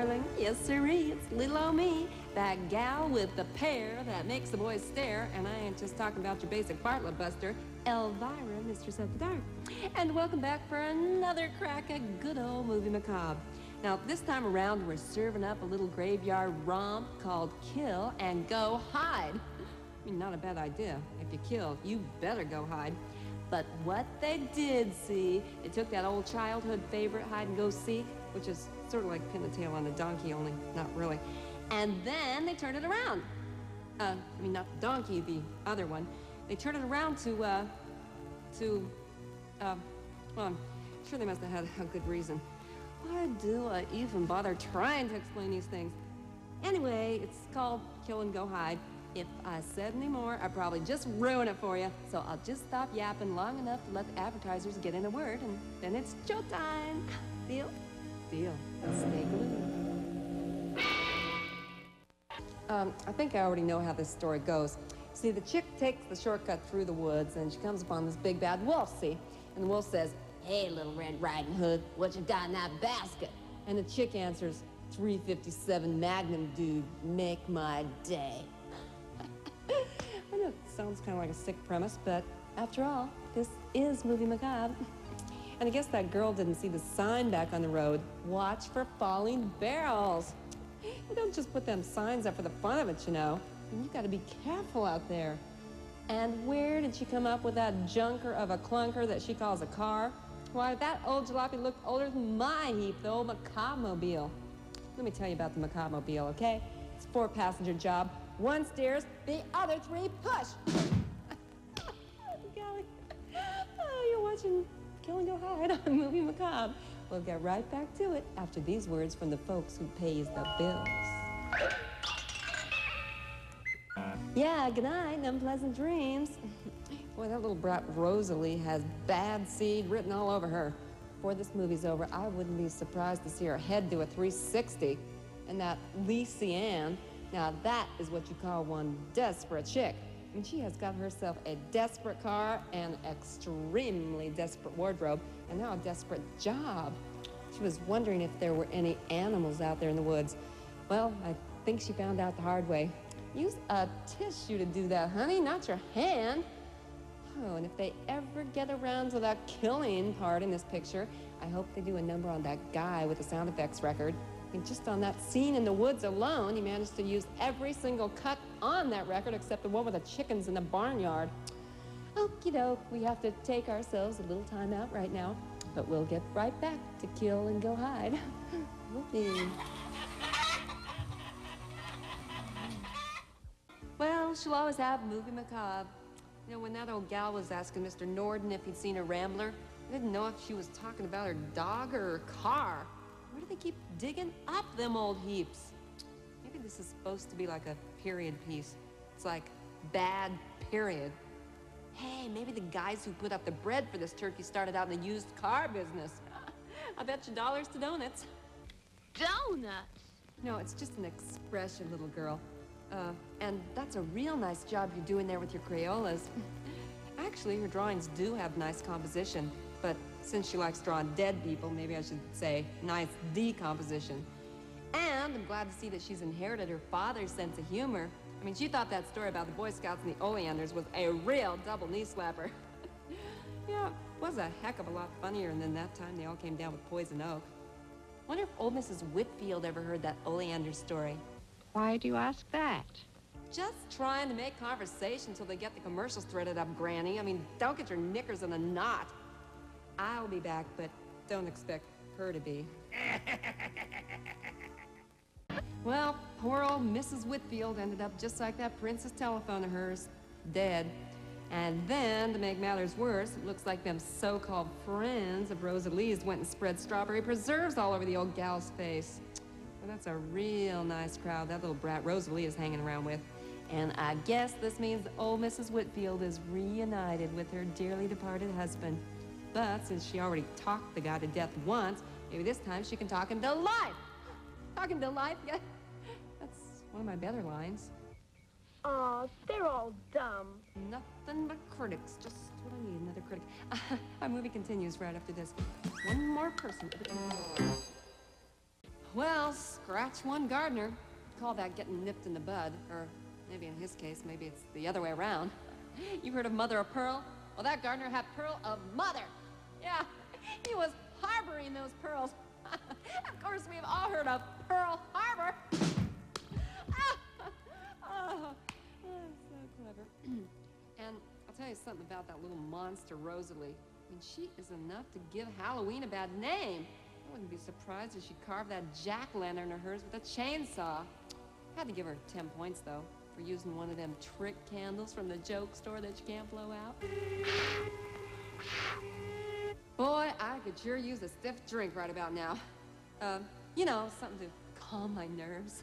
darling. Yes, sirree, it's little old me, that gal with the pair that makes the boys stare. And I ain't just talking about your basic Bartlett buster, Elvira, Mistress of the Dark. And welcome back for another crack at good old movie Macabre. Now, this time around, we're serving up a little graveyard romp called Kill and Go Hide. I mean, not a bad idea. If you kill, you better go hide. But what they did, see, they took that old childhood favorite, hide-and-go-seek, which is sort of like pin the tail on a donkey, only not really. And then they turned it around. I mean, not the donkey, the other one. They turned it around well, I'm sure they must have had a good reason. Why do I even bother trying to explain these things? Anyway, it's called Kill and Go Hide. If I said any more, I'd probably just ruin it for you. So I'll just stop yapping long enough to let the advertisers get in a word, and then it's showtime. Deal? Deal. Stay glued. I think I already know how this story goes. See, the chick takes the shortcut through the woods, and she comes upon this big bad wolf, see? And the wolf says, "Hey, Little Red Riding Hood, what you got in that basket?" And the chick answers, "357 Magnum, dude, make my day." I know it sounds kind of like a sick premise, but after all, this is Movie Macabre. And I guess that girl didn't see the sign back on the road. Watch for falling barrels. You don't just put them signs up for the fun of it, you know. And you gotta be careful out there. And where did she come up with that junker of a clunker that she calls a car? Why, that old jalopy looked older than my heap, the old Macabre-mobile. Let me tell you about the Macabre-mobile, okay? It's a 4-passenger job. 1 steers, the other 3 push. Golly. Oh, you're watching Kill and Go Hide on Movie Macabre. We'll get right back to it after these words from the folks who pays the bills. Yeah, good night and unpleasant dreams. Boy, that little brat Rosalie has bad seed written all over her. Before this movie's over, I wouldn't be surprised to see her head do a 360. And that Lacey Ann, now that is what you call one desperate chick. I mean, she has got herself a desperate car, an extremely desperate wardrobe, and now a desperate job. She was wondering if there were any animals out there in the woods. Well, I think she found out the hard way. Use a tissue to do that, honey, not your hand. Oh, and if they ever get around to that killing part in this picture, I hope they do a number on that guy with the sound effects record. I mean, just on that scene in the woods alone, he managed to use every single cut on that record except the one with the chickens in the barnyard. Okie doke, we have to take ourselves a little time out right now, but we'll get right back to Kill and Go Hide. Whoopee. Well, she'll always have Movie Macabre. You know, when that old gal was asking Mr. Norden if he'd seen a rambler, I didn't know if she was talking about her dog or her car. Where do they keep digging up them old heaps? Maybe this is supposed to be like a period piece. It's like bad period. Hey, maybe the guys who put up the bread for this turkey started out in the used car business. I bet you dollars to donuts. Donuts? No, it's just an expression, little girl. And that's a real nice job you're doing there with your Crayolas. Actually, her drawings do have nice composition, but since she likes drawing dead people, maybe I should say nice decomposition. And I'm glad to see that she's inherited her father's sense of humor. I mean, she thought that story about the Boy Scouts and the Oleanders was a real double knee slapper. Yeah, it was a heck of a lot funnier than that time they all came down with poison oak. Wonder if old Mrs. Whitfield ever heard that Oleander story. Why do you ask that? Just trying to make conversation till they get the commercials threaded up, Granny. I mean, don't get your knickers in a knot. I'll be back, but don't expect her to be. Well, poor old Mrs. Whitfield ended up just like that princess telephone of hers, dead. And then, to make matters worse, it looks like them so-called friends of Rosalie's went and spread strawberry preserves all over the old gal's face. Well, that's a real nice crowd that little brat Rosalie is hanging around with. And I guess this means old Mrs. Whitfield is reunited with her dearly departed husband. But since she already talked the guy to death once, maybe this time she can talk him to life. Talk him to life? Yeah. That's one of my better lines. Aw, they're all dumb. Nothing but critics. Just what I need, another critic. Our movie continues right after this. One more person. Well, scratch one gardener. Call that getting nipped in the bud. Or maybe in his case, maybe it's the other way around. You heard of mother of pearl? Well, that gardener had pearl of mother. Yeah, he was harboring those pearls. Of course, we've all heard of Pearl Harbor. Oh, so clever. And I'll tell you something about that little monster, Rosalie. I mean, she is enough to give Halloween a bad name. I wouldn't be surprised if she carved that jack-o'-lantern of hers with a chainsaw. Had to give her 10 points, though, for using one of them trick candles from the joke store that you can't blow out. Boy, I could sure use a stiff drink right about now. You know, something to calm my nerves.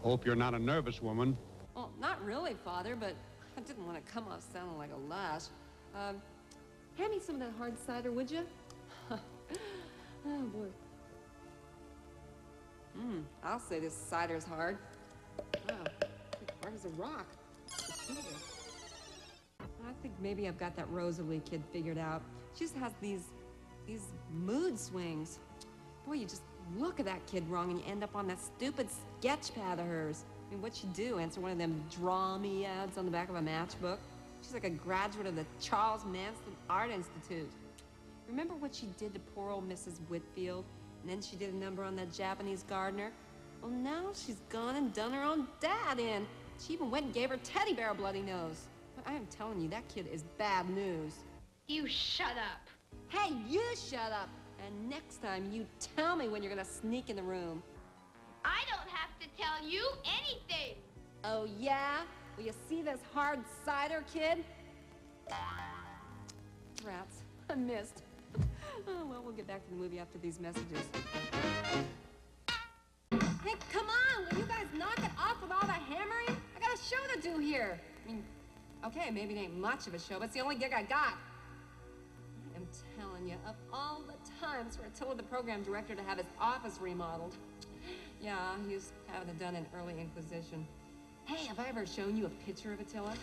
Hope you're not a nervous woman. Well, not really, Father, but I didn't want to come off sounding like a lash. Hand me some of that hard cider, would you? Oh, boy. I'll say this cider's hard. Wow, hard as a rock. I think maybe I've got that Rosalie kid figured out. She just has these mood swings. Boy, you just look at that kid wrong and you end up on that stupid sketch pad of hers. I mean, what'd she do? Answer one of them draw me ads on the back of a matchbook? She's like a graduate of the Charles Manson Art Institute. Remember what she did to poor old Mrs. Whitfield? And then she did a number on that Japanese gardener? Well, now she's gone and done her own dad in. She even went and gave her teddy bear a bloody nose. But I am telling you, that kid is bad news. You shut up. Hey, you shut up! And next time, you tell me when you're gonna sneak in the room. I don't have to tell you anything. Oh, yeah? Well, you see this hard cider, kid? Rats. I missed. Oh, well, we'll get back to the movie after these messages. Hey, come on! Will you guys knock it off with all the hammering? I got a show to do here. I mean, okay, maybe it ain't much of a show, but it's the only gig I got. I'm telling you, of all the times for Attila, the program director, to have his office remodeled. Yeah, he was having it done in early Inquisition. Hey, have I ever shown you a picture of Attila?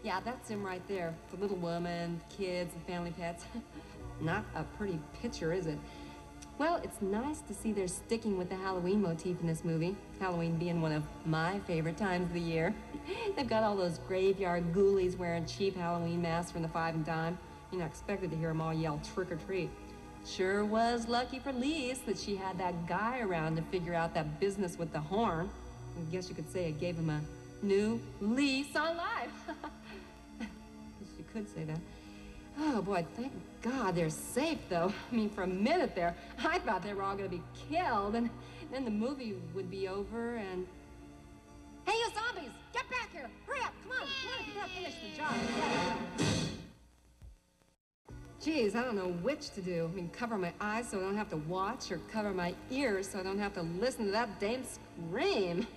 Yeah, that's him right there. The little woman, kids, and family pets. Not a pretty picture, is it? Well, it's nice to see they're sticking with the Halloween motif in this movie. Halloween being one of my favorite times of the year. They've got all those graveyard ghoulies wearing cheap Halloween masks from the 5 and dime. You're not expected to hear them all yell trick or treat. Sure was lucky for Lise that she had that guy around to figure out that business with the horn. I guess you could say it gave him a new lease on life. You could say that. Oh boy, thank God they're safe though. I mean, for a minute there, I thought they were all gonna be killed, and then the movie would be over and... Hey, you zombies! Get back here! Hurry up! Come on! You gotta finish the job. Geez, I don't know which to do. I mean, cover my eyes so I don't have to watch, or cover my ears so I don't have to listen to that dame scream.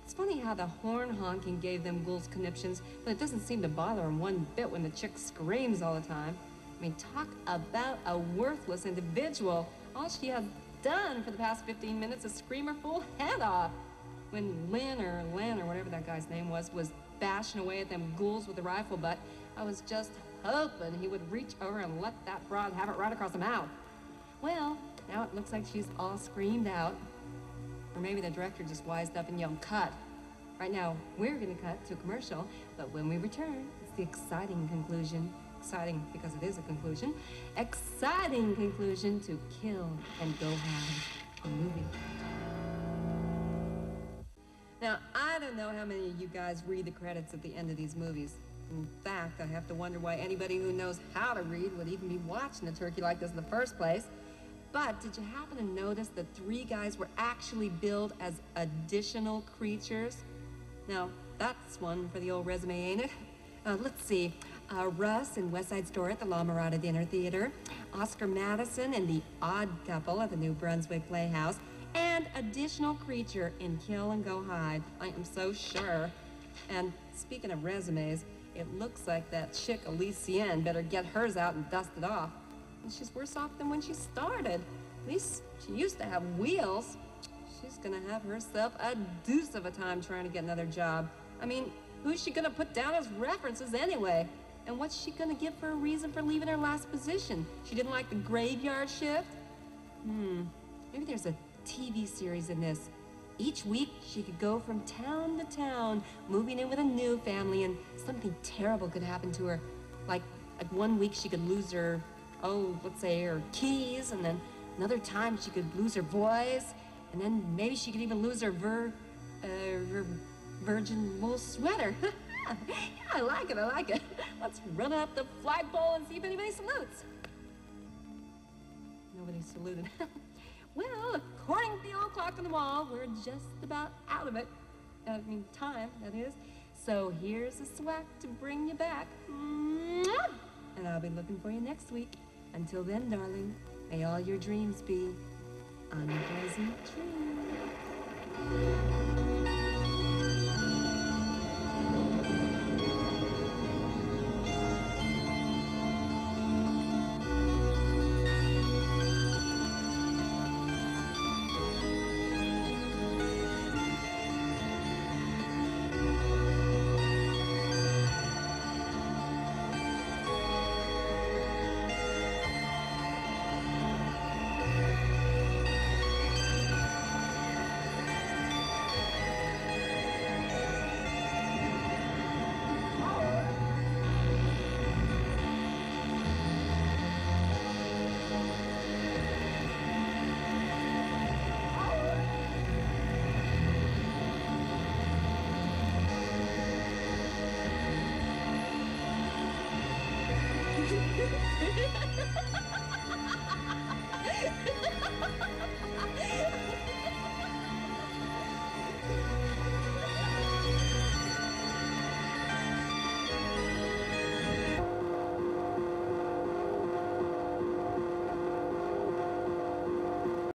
It's funny how the horn honking gave them ghouls conniptions, but it doesn't seem to bother them one bit when the chick screams all the time. I mean, talk about a worthless individual. All she has done for the past 15 minutes is scream her full head off. When Len or whatever that guy's name was bashing away at them ghouls with the rifle butt, I was just hoping he would reach over and let that broad have it right across the mouth. Well, now it looks like she's all screamed out. Or maybe the director just wised up and yelled, cut. Right now, we're gonna cut to a commercial, but when we return, it's the exciting conclusion. Exciting because it is a conclusion. Exciting conclusion to Kill and Go High, the movie. Now, I don't know how many of you guys read the credits at the end of these movies. In fact, I have to wonder why anybody who knows how to read would even be watching a turkey like this in the first place. But did you happen to notice that 3 guys were actually billed as additional creatures? Now, that's one for the old resume, ain't it? Let's see. Russ in West Side Story at the La Mirada Dinner Theater, Oscar Madison in The Odd Couple at the New Brunswick Playhouse, and additional creature in Kill and Go Hide. I am so sure. And speaking of resumes, it looks like that chick Elysienne better get hers out and dust it off. And she's worse off than when she started. At least she used to have wheels. She's gonna have herself a deuce of a time trying to get another job. I mean, who's she gonna put down as references anyway? And what's she gonna give for a reason for leaving her last position? She didn't like the graveyard shift? Maybe there's a TV series in this. Each week, she could go from town to town, moving in with a new family, and something terrible could happen to her. Like one week she could lose her, let's say her keys, and then another time she could lose her voice, and then maybe she could even lose her virgin wool sweater. Yeah, I like it. Let's run up the flagpole and see if anybody salutes. Nobody saluted. Well, according to the old clock on the wall, we're just about out of it. Time, that is. So here's a swack to bring you back. And I'll be looking for you next week. Until then, darling, may all your dreams be unpleasant dreams.